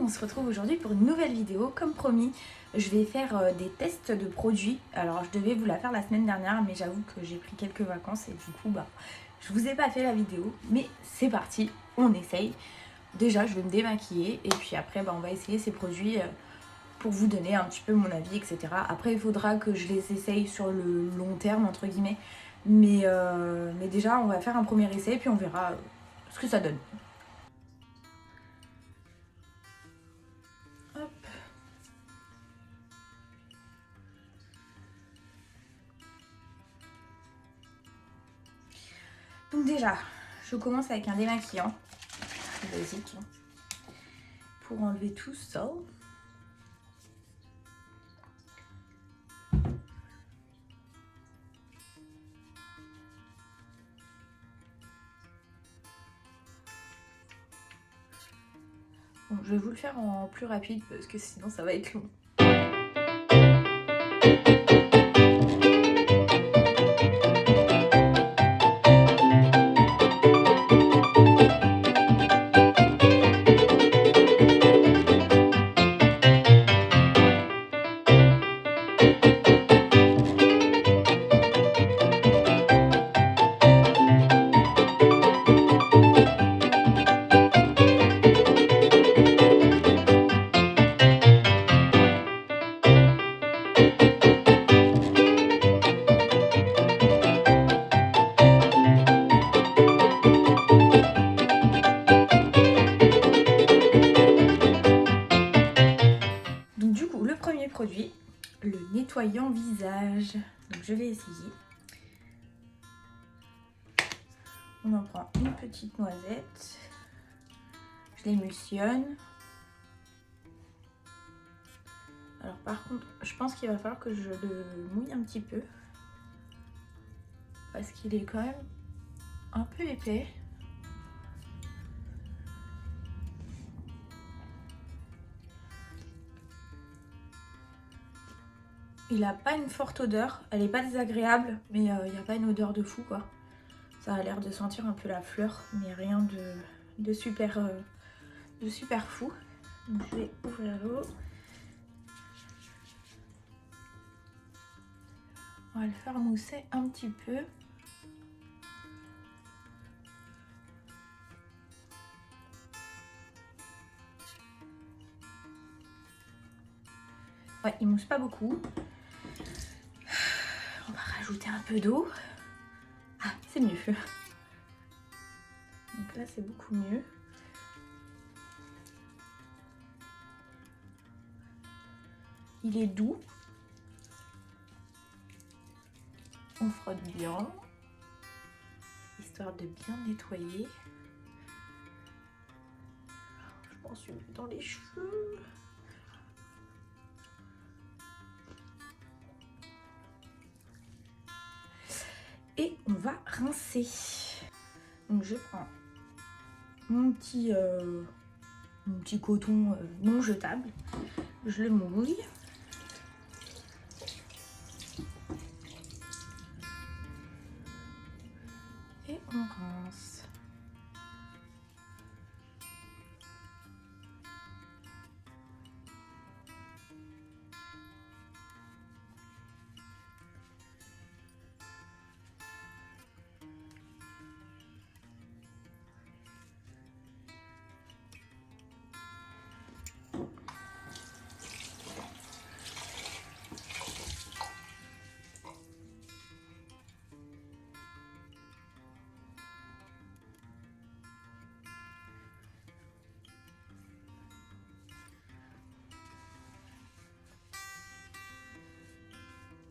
on se retrouve aujourd'hui pour une nouvelle vidéo. Comme promis, je vais faire des tests de produits. Alors je devais vous la faire la semaine dernière, mais j'avoue que j'ai pris quelques vacances et du coup je vous ai pas fait la vidéo. Mais c'est parti, on essaye. Déjà je vais me démaquiller et puis après on va essayer ces produits pour vous donner un petit peu mon avis, etc. Après il faudra que je les essaye sur le long terme entre guillemets. Mais déjà on va faire un premier essai et puis on verra ce que ça donne. Hop. Donc déjà, je commence avec un démaquillant basique pour enlever tout ça. Bon, je vais vous le faire en plus rapide parce que sinon ça va être long. Donc du coup, le premier produit, le nettoyant visage. Donc je vais essayer. On en prend une petite noisette. Je l'émulsionne. Alors par contre, je pense qu'il va falloir que je le mouille un petit peu. Parce qu'il est quand même un peu épais. Il n'a pas une forte odeur, elle n'est pas désagréable, mais il n'y a pas une odeur de fou quoi. Ça a l'air de sentir un peu la fleur, mais rien de super fou. Donc je vais ouvrir l'eau. On va le faire mousser un petit peu. Ouais, il mousse pas beaucoup. On va rajouter un peu d'eau. Ah, c'est mieux. Donc là, c'est beaucoup mieux. Il est doux. On frotte bien, histoire de bien nettoyer. Je m'en suis mis dans les cheveux. Et on va rincer. Donc je prends mon petit coton non jetable. Je le mouille. Et on rince.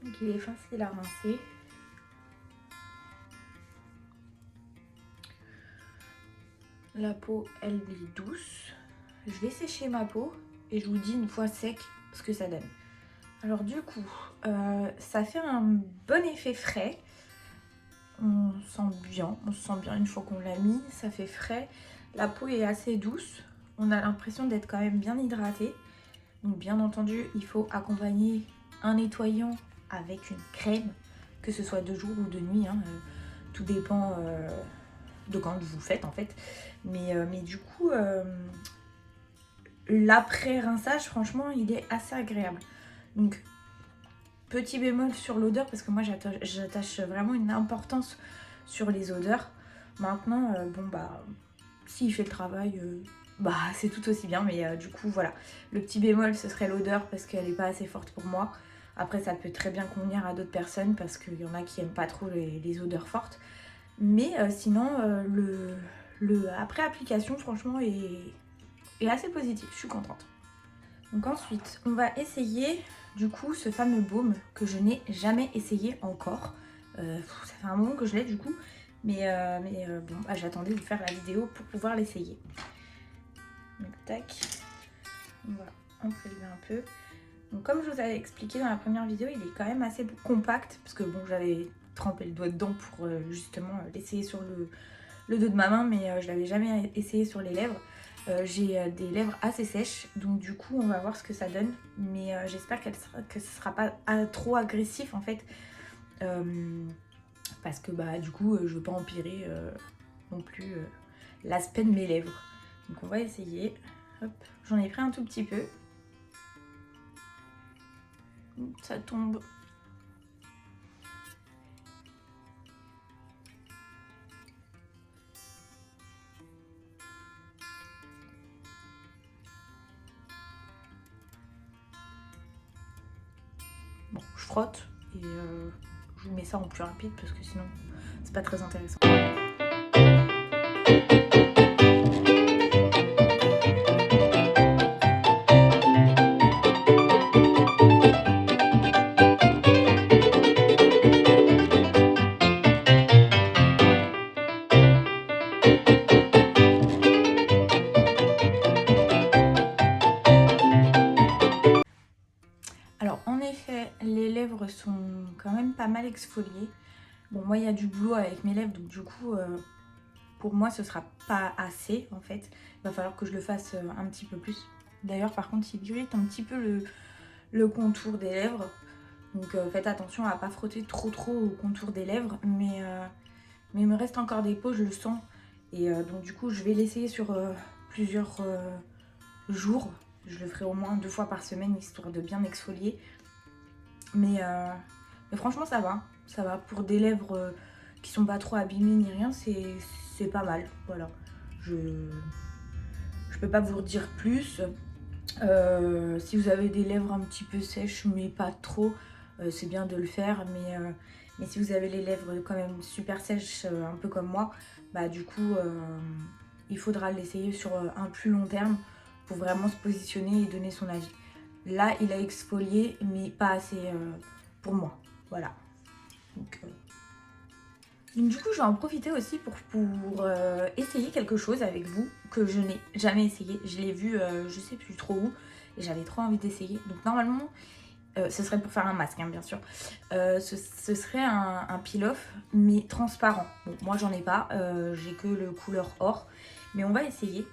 Donc il est facile à rincer. La peau, elle est douce. Je vais sécher ma peau et je vous dis une fois sec ce que ça donne. Alors du coup, ça fait un bon effet frais. On se sent bien une fois qu'on l'a mis. Ça fait frais. La peau est assez douce. On a l'impression d'être quand même bien hydraté. Donc bien entendu, il faut accompagner un nettoyant avec une crème, que ce soit de jour ou de nuit, hein, tout dépend de quand vous faites en fait. Mais du coup, l'après rinçage, franchement, il est assez agréable. Donc, petit bémol sur l'odeur, parce que moi j'attache vraiment une importance sur les odeurs. Maintenant, bon bah, s'il fait le travail, bah c'est tout aussi bien, mais du coup voilà. Le petit bémol, ce serait l'odeur, parce qu'elle n'est pas assez forte pour moi. Après, ça peut très bien convenir à d'autres personnes, parce qu'il y en a qui aiment pas trop les odeurs fortes. Mais sinon, le après application, franchement, est assez positif, je suis contente. Donc ensuite, on va essayer du coup ce fameux baume que je n'ai jamais essayé encore. Ça fait un moment que je l'ai du coup, mais bon, bah, j'attendais de faire la vidéo pour pouvoir l'essayer. Donc tac, on va en prélever un peu. Donc comme je vous avais expliqué dans la première vidéo, il est quand même assez compact, parce que bon, j'avais trempé le doigt dedans pour justement l'essayer sur le dos de ma main, mais je l'avais jamais essayé sur les lèvres. J'ai des lèvres assez sèches, donc du coup on va voir ce que ça donne, mais j'espère que ce sera pas trop agressif en fait, parce que bah du coup je veux pas empirer non plus l'aspect de mes lèvres. Donc on va essayer. Hop, j'en ai pris un tout petit peu. Ça tombe. Bon, je frotte et je vous mets ça en plus rapide parce que sinon c'est pas très intéressant. Alors en effet, les lèvres sont quand même pas mal exfoliées. Bon, moi il y a du boulot avec mes lèvres, donc du coup pour moi ce sera pas assez en fait. Il va falloir que je le fasse un petit peu plus. D'ailleurs par contre il irrite un petit peu le contour des lèvres. Donc faites attention à pas frotter trop au contour des lèvres. Mais il me reste encore des peaux, je le sens. Et donc du coup je vais l'essayer sur plusieurs jours. Je le ferai au moins 2 fois par semaine histoire de bien exfolier. Mais franchement ça va. Ça va pour des lèvres qui sont pas trop abîmées ni rien, c'est pas mal. Voilà. Je peux pas vous redire plus. Si vous avez des lèvres un petit peu sèches mais pas trop, c'est bien de le faire. Mais si vous avez les lèvres quand même super sèches, un peu comme moi, bah du coup il faudra l'essayer sur un plus long terme pour vraiment se positionner et donner son avis. Là il a exfolié mais pas assez pour moi, voilà. Donc du coup je vais en profiter aussi pour essayer quelque chose avec vous que je n'ai jamais essayé. Je l'ai vu je sais plus trop où et j'avais trop envie d'essayer. Donc normalement ce serait pour faire un masque hein, bien sûr. Ce serait un peel-off mais transparent. Bon moi j'en ai pas, j'ai que le couleur or. Mais on va essayer.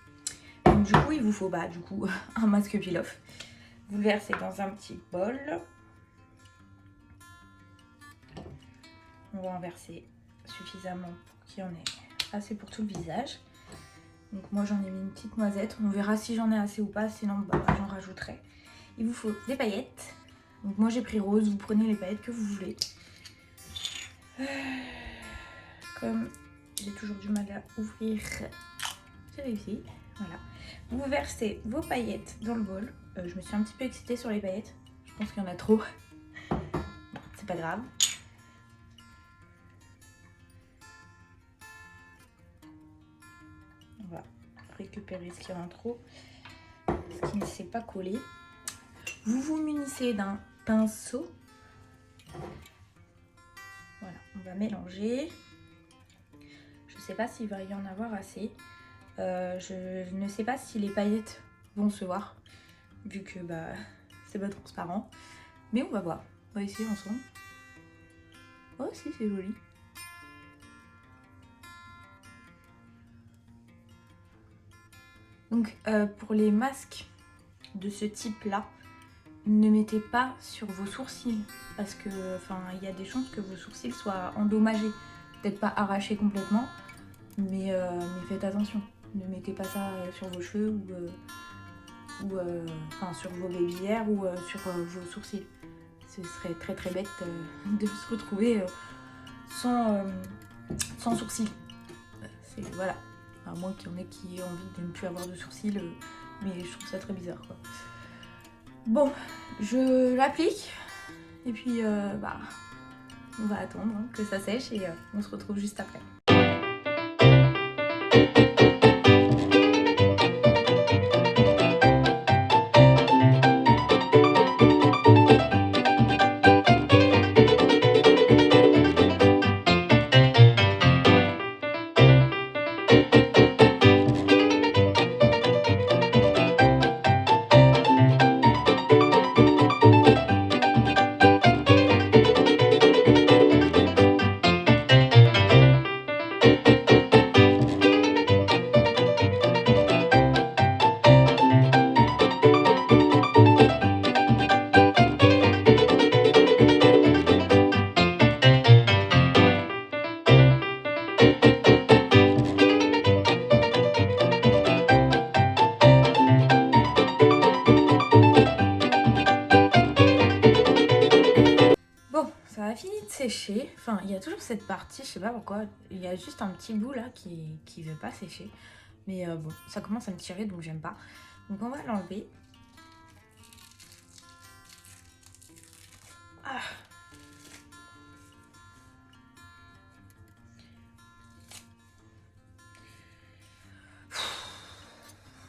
Donc du coup il vous faut bah du coup un masque peel-off. Vous le versez dans un petit bol. On va en verser suffisamment pour qu'il y en ait assez pour tout le visage. Donc moi j'en ai mis une petite noisette. On verra si j'en ai assez ou pas, sinon bah, j'en rajouterai. Il vous faut des paillettes. Donc moi j'ai pris rose, vous prenez les paillettes que vous voulez. Comme j'ai toujours du mal à ouvrir, j'ai réussi. Voilà. Vous versez vos paillettes dans le bol. Je me suis un petit peu excitée sur les paillettes. Je pense qu'il y en a trop. C'est pas grave. On va récupérer ce qu'il y a en trop, ce qui ne s'est pas collé. Vous vous munissez d'un pinceau. Voilà, on va mélanger. Je ne sais pas s'il va y en avoir assez. Je ne sais pas si les paillettes vont se voir, vu que bah, c'est pas transparent. Mais on va voir. On va essayer ensemble. Oh si, c'est joli. Donc pour les masques de ce type là, ne mettez pas sur vos sourcils parce que il y a des chances que vos sourcils soient endommagés. Peut-être pas arrachés complètement, mais faites attention. Ne mettez pas ça sur vos cheveux ou ou enfin sur vos babylières ou sur vos sourcils. Ce serait très très bête de se retrouver sans sourcils. Voilà, à moins qu'il y en ait qui aient envie de ne plus avoir de sourcils, mais je trouve ça très bizarre quoi. Bon, je l'applique et puis on va attendre que ça sèche et on se retrouve juste après. Fini de sécher, enfin il y a toujours cette partie, je sais pas pourquoi, il y a juste un petit bout là qui veut pas sécher, mais bon ça commence à me tirer donc j'aime pas, donc on va l'enlever.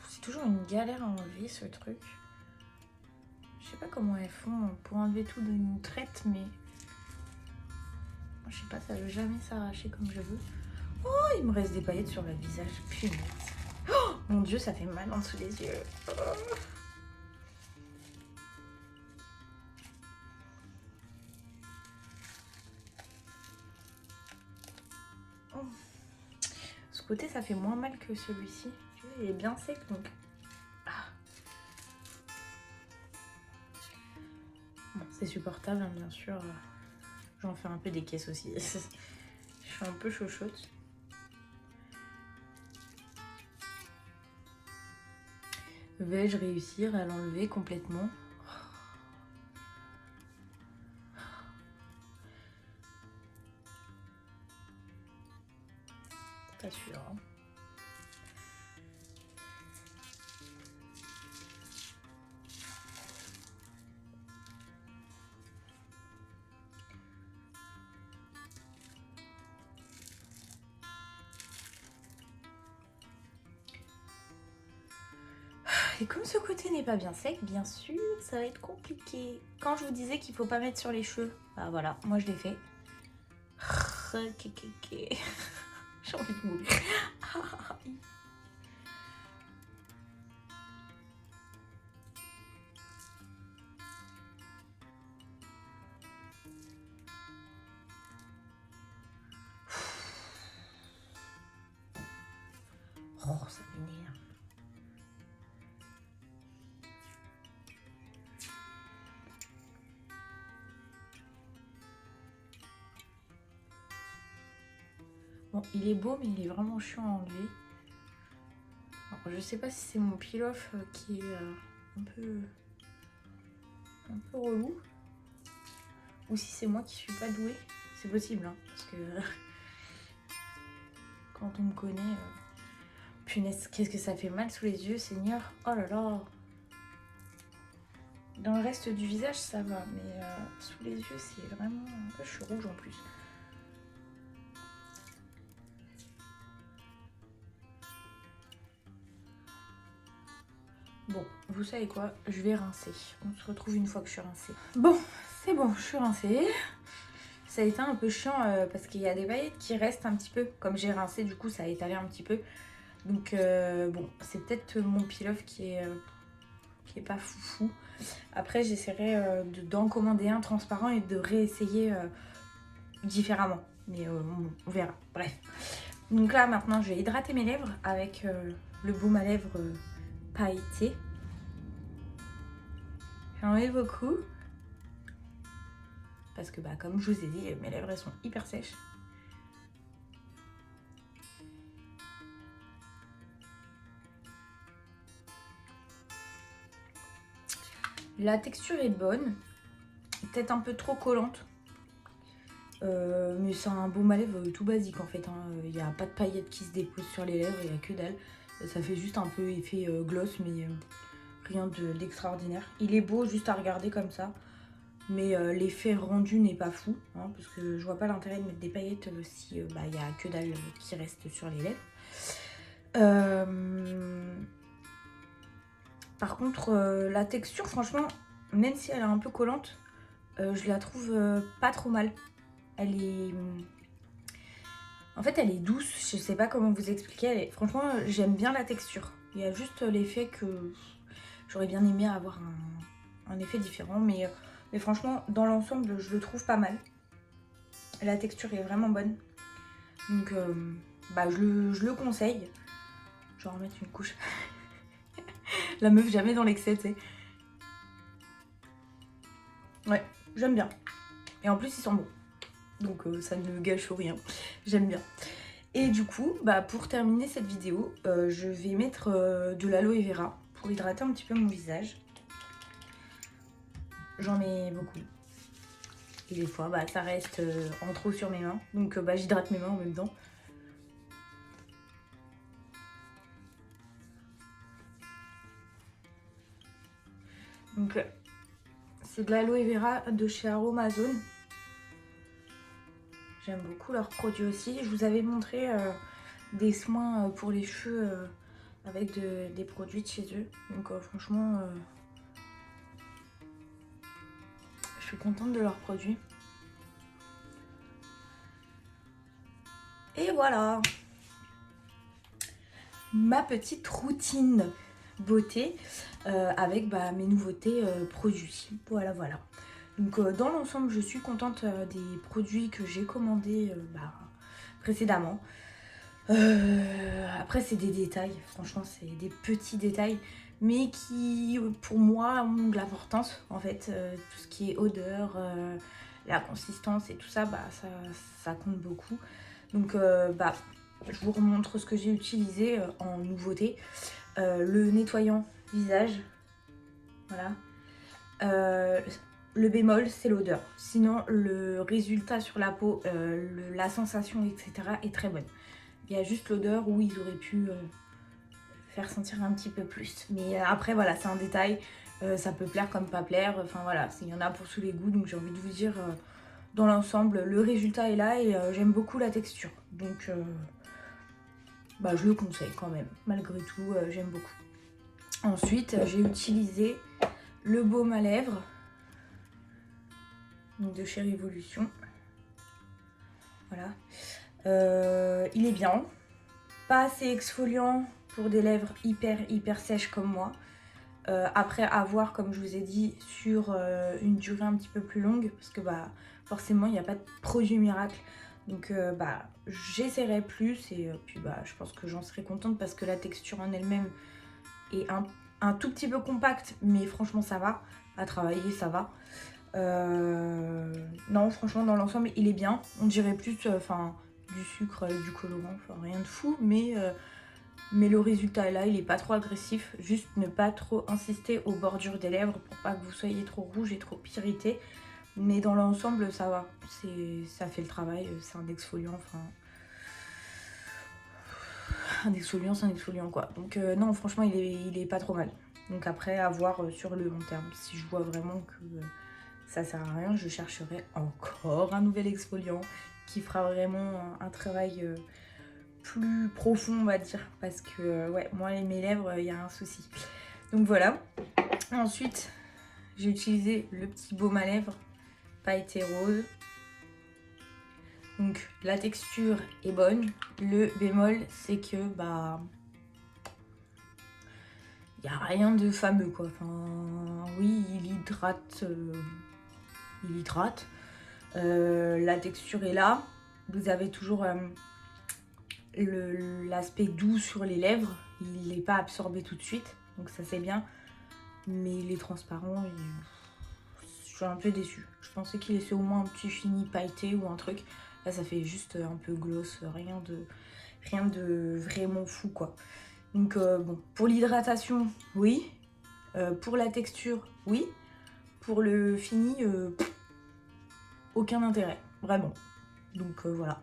C'est toujours une galère à enlever ce truc, je sais pas comment elles font pour enlever tout d'une traite, mais je sais pas, ça veut jamais s'arracher comme je veux. Oh, il me reste des paillettes sur le visage. Punaise. Oh, mon Dieu, ça fait mal en dessous des yeux. Oh. Ce côté, ça fait moins mal que celui-ci. Tu vois, il est bien sec, donc... Bon, c'est supportable, hein, bien sûr. J'en fais un peu des caisses aussi. Je suis un peu chauchotte. Vais-je réussir à l'enlever complètement? Pas sûr. Hein. Et comme ce côté n'est pas bien sec, bien sûr, ça va être compliqué. Quand je vous disais qu'il faut pas mettre sur les cheveux, bah voilà, moi je l'ai fait. J'ai envie de mourir. Oh, ça m'énerve. Bon, il est beau, mais il est vraiment chiant à enlever. Alors, je sais pas si c'est mon peel-off qui est un peu relou. Ou si c'est moi qui suis pas douée. C'est possible, hein, parce que quand on me connaît... Punaise, qu'est-ce que ça fait mal sous les yeux, Seigneur. Oh là là. Dans le reste du visage, ça va, mais sous les yeux, c'est vraiment... Je suis rouge en plus. Bon, vous savez quoi, je vais rincer. On se retrouve une fois que je suis rincée. Bon, c'est bon, je suis rincée. Ça a été un peu chiant parce qu'il y a des paillettes qui restent un petit peu. Comme j'ai rincé, du coup, ça a étalé un petit peu. Donc, bon, c'est peut-être mon peel-off qui est pas foufou. Après, j'essaierai d'en commander un transparent et de réessayer différemment. Mais on verra. Bref. Donc là, maintenant, je vais hydrater mes lèvres avec le baume à lèvres pailleté. J'en ai beaucoup. Parce que, bah, comme je vous ai dit, mes lèvres, elles sont hyper sèches. La texture est bonne, peut-être un peu trop collante. Mais c'est un baume à lèvres tout basique en fait. Il n'y a pas de paillettes qui se déposent sur les lèvres, il n'y a que dalle. Ça fait juste un peu effet gloss, mais rien d'extraordinaire. Il est beau juste à regarder comme ça. Mais l'effet rendu n'est pas fou, hein, parce que je vois pas l'intérêt de mettre des paillettes si il n'y a que dalle qui reste sur les lèvres. Par contre, la texture, franchement, même si elle est un peu collante, je la trouve pas trop mal. Elle est... En fait, elle est douce, je sais pas comment vous expliquer. Franchement, j'aime bien la texture. Il y a juste l'effet que j'aurais bien aimé avoir un effet différent, mais franchement, dans l'ensemble, je le trouve pas mal. La texture est vraiment bonne. Donc, je le conseille. Je vais en remettre une couche. La meuf jamais dans l'excès, tu sais. Ouais, j'aime bien. Et en plus, ils sont bons. Donc, ça ne gâche rien. J'aime bien. Et du coup, pour terminer cette vidéo, je vais mettre de l'aloe vera pour hydrater un petit peu mon visage. J'en mets beaucoup. Et des fois, ça reste en trop sur mes mains. Donc, j'hydrate mes mains en même temps. Donc, c'est de l'aloe vera de chez Aromazone. J'aime beaucoup leurs produits aussi. Je vous avais montré des soins pour les cheveux avec des produits de chez eux. Donc, franchement, je suis contente de leurs produits. Et voilà, ma petite routine beauté avec mes nouveautés produits. Voilà. Donc dans l'ensemble, je suis contente des produits que j'ai commandés précédemment. Après, c'est des détails, franchement, c'est des petits détails, mais qui, pour moi, ont de l'importance, en fait. Tout ce qui est odeur, la consistance et tout ça, ça compte beaucoup. Donc, je vous remontre ce que j'ai utilisé en nouveauté. Le nettoyant visage, voilà. Le bémol, c'est l'odeur. Sinon, le résultat sur la peau, la sensation, etc. est très bonne. Il y a juste l'odeur où ils auraient pu faire sentir un petit peu plus. Mais après, voilà, c'est un détail. Ça peut plaire comme pas plaire. Enfin, voilà, il y en a pour tous les goûts. Donc, j'ai envie de vous dire, dans l'ensemble, le résultat est là et j'aime beaucoup la texture. Donc, je le conseille quand même. Malgré tout, j'aime beaucoup. Ensuite, j'ai utilisé le baume à lèvres de chez Révolution. Voilà. Il est bien. Pas assez exfoliant pour des lèvres hyper sèches comme moi. Après, à voir, comme je vous ai dit, sur une durée un petit peu plus longue. Parce que forcément, il n'y a pas de produit miracle. Donc, j'essaierai plus. Et puis, je pense que j'en serai contente parce que la texture en elle-même est un tout petit peu compacte. Mais franchement, ça va. À travailler, ça va. Non, franchement, dans l'ensemble, il est bien. On dirait plus du sucre avec du colorant, rien de fou, mais le résultat est là, il est pas trop agressif. Juste ne pas trop insister aux bordures des lèvres pour pas que vous soyez trop rouge et trop irrité. Mais dans l'ensemble, ça va. Ça fait le travail, c'est un exfoliant, un exfoliant, c'est un exfoliant quoi. Donc non, franchement, il est pas trop mal. Donc après, à voir sur le long terme. Si je vois vraiment que ça sert à rien, je chercherai encore un nouvel exfoliant qui fera vraiment un travail plus profond, on va dire. Parce que, moi et mes lèvres, il y a un souci. Donc voilà. Ensuite, j'ai utilisé le petit baume à lèvres pailleté rose. Donc la texture est bonne. Le bémol, c'est que, il n'y a rien de fameux, quoi. Enfin, oui, il hydrate. La texture est là. Vous avez toujours l'aspect doux sur les lèvres. Il n'est pas absorbé tout de suite, donc ça c'est bien. Mais il est transparent. Je suis un peu déçue. Je pensais qu'il laissait au moins un petit fini pailleté ou un truc. Là ça fait juste un peu gloss, rien de vraiment fou quoi. Donc bon, pour l'hydratation, oui. Pour la texture, oui. pour le fini, aucun intérêt, vraiment. Donc voilà.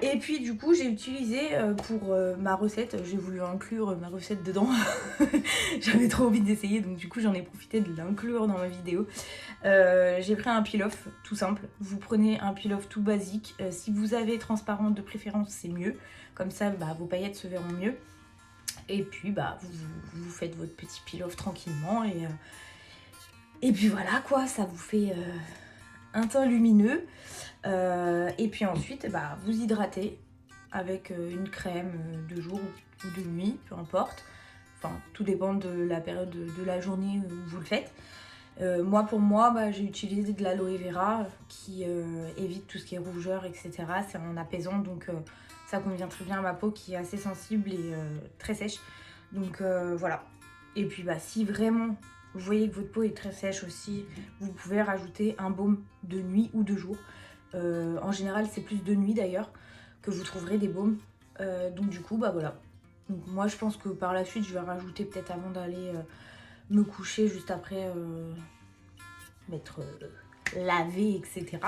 Et puis du coup j'ai utilisé pour ma recette, j'ai voulu inclure ma recette dedans. J'avais trop envie d'essayer, donc du coup j'en ai profité de l'inclure dans ma vidéo. J'ai pris un peel-off tout simple. Vous prenez un peel-off tout basique. Si vous avez transparent de préférence, c'est mieux. Comme ça, vos paillettes se verront mieux. Et puis vous faites votre petit peel-off tranquillement. Et puis voilà quoi, ça vous fait un teint lumineux. Et puis ensuite, vous hydratez avec une crème de jour ou de nuit, peu importe. Enfin, tout dépend de la période de la journée où vous le faites. Pour moi, j'ai utilisé de l'aloe vera qui évite tout ce qui est rougeur, etc. C'est un apaisant, donc ça convient très bien à ma peau qui est assez sensible et très sèche. Donc voilà. Et puis si vraiment vous voyez que votre peau est très sèche aussi, vous pouvez rajouter un baume de nuit ou de jour. En général, c'est plus de nuit d'ailleurs que vous trouverez des baumes. Donc du coup, voilà. Donc moi, je pense que par la suite, je vais rajouter peut-être avant d'aller me coucher, juste après m'être lavé, etc.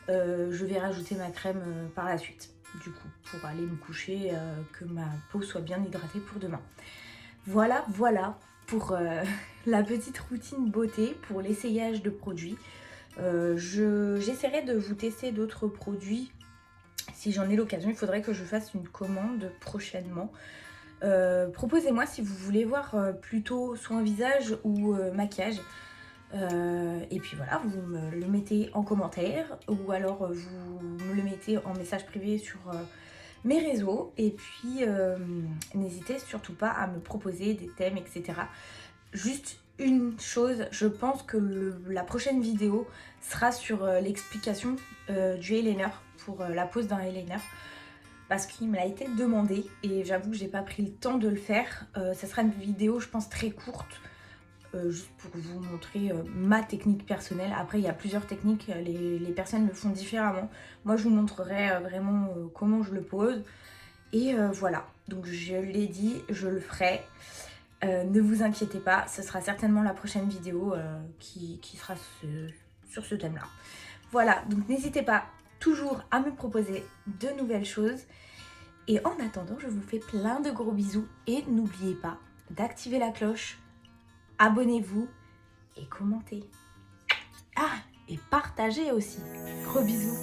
Je vais rajouter ma crème par la suite, du coup, pour aller me coucher, que ma peau soit bien hydratée pour demain. Voilà pour la petite routine beauté, pour l'essayage de produits. J'essaierai de vous tester d'autres produits si j'en ai l'occasion. Il faudrait que je fasse une commande prochainement. Proposez-moi si vous voulez voir plutôt soin visage ou maquillage. Et puis voilà, vous me le mettez en commentaire ou alors vous me le mettez en message privé sur mes réseaux. Et puis n'hésitez surtout pas à me proposer des thèmes, etc. Juste une chose, je pense que la prochaine vidéo sera sur l'explication du eyeliner, pour la pose d'un eyeliner. Parce qu'il me l'a été demandé et j'avoue que j'ai pas pris le temps de le faire. Ça sera une vidéo, je pense, très courte, juste pour vous montrer ma technique personnelle. Après, il y a plusieurs techniques, les personnes le font différemment. Moi, je vous montrerai vraiment comment je le pose. Et voilà, donc je l'ai dit, je le ferai. Ne vous inquiétez pas, ce sera certainement la prochaine vidéo qui sera sur ce thème-là. Voilà, donc n'hésitez pas toujours à me proposer de nouvelles choses. Et en attendant, je vous fais plein de gros bisous et n'oubliez pas d'activer la cloche, abonnez-vous et commentez. Ah, et partagez aussi. Gros bisous.